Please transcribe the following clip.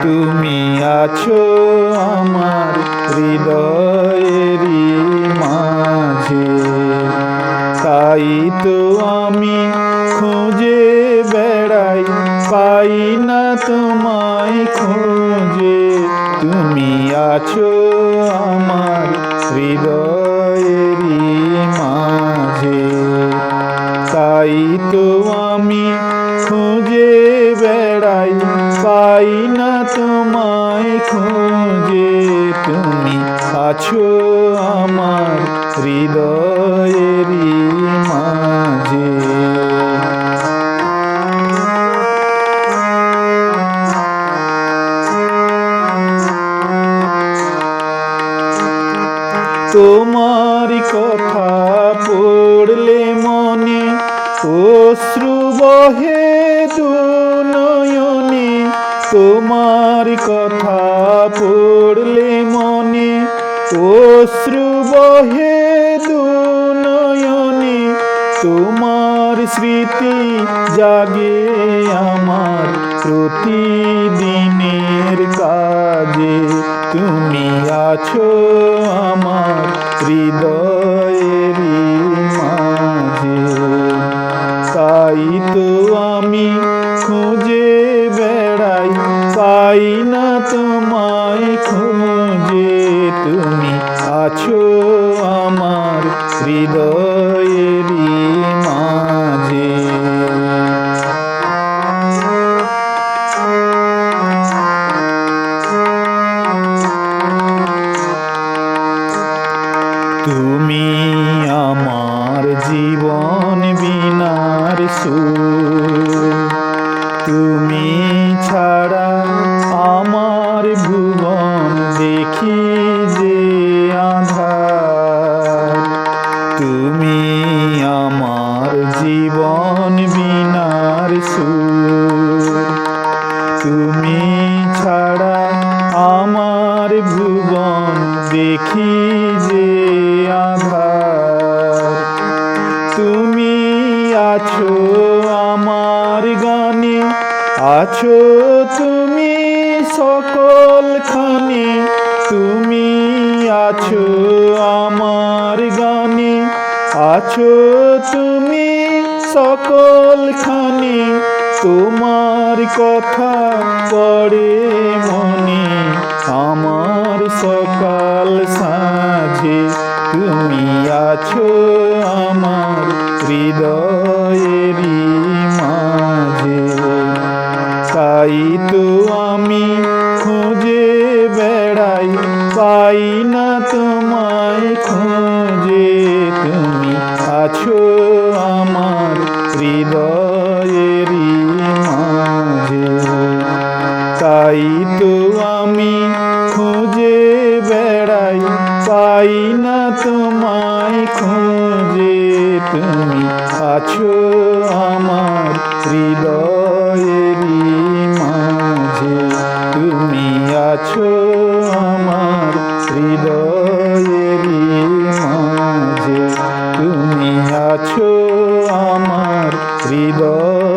তুমি আছো আমার হৃদয়েরই মাঝে, তাই তো আমি খুঁজে বেড়াই, পাই না তোমায় খুঁজে। তুমি আছো আমার হৃদয়েরই মাঝে, তাই তো আমি খুঁজে বেড়াই, পাই না তোমায় খুঁজে। তুমি আছো আমার হৃদয়েরই মাঝে। তোমার কথা পড়লে মনে অশ্রু বহে দুনয়নে। তোমার কথা পড়লে মনে অশ্রু বহে দুনয়নে। তোমার স্মৃতি জাগে আমার প্রতিদিনের কাজে। তুমি আছো আমার হৃদয়েরই মাঝে, তাই তো আমি খুঁজে বেড়াই, পাই না তোমায় খুঁজে। তুমি আছো আমার হৃদয়েরই মাঝে। তুমি আমার জীবন বিনার সুর, তুমি ছাড়া আমার ভুবন দেখি যে আঁধার। তুমি আমার জীবন বিনার সুর, তুমি ছাড়া আমার ভুবন দেখি যে আঁধার। তুমি আছো আমার গানে, আছো তুমি সকলখানে। তুমি আছো আমার গানে, আছো তুমি সকলখানে। তোমার কথা পড়ে মনে আমার সকাল সাঁঝে। তুমি আছো আমার হৃদয়েরই মাঝে, তাই তো আমি খুঁজে বেড়াই, পাই না তোমায় খুঁজে। তুমি আছো আমার হৃদয়েরই মাঝে, তাই তো আমি খুঁজে বেড়াই, পাই না তোমায় খুঁজে। তুমি আছো আমার হৃদয়েরই মাঝে, তুমি আছো আমার হৃদয়েরই মাঝে, তুমি আছো আমার হৃদয়।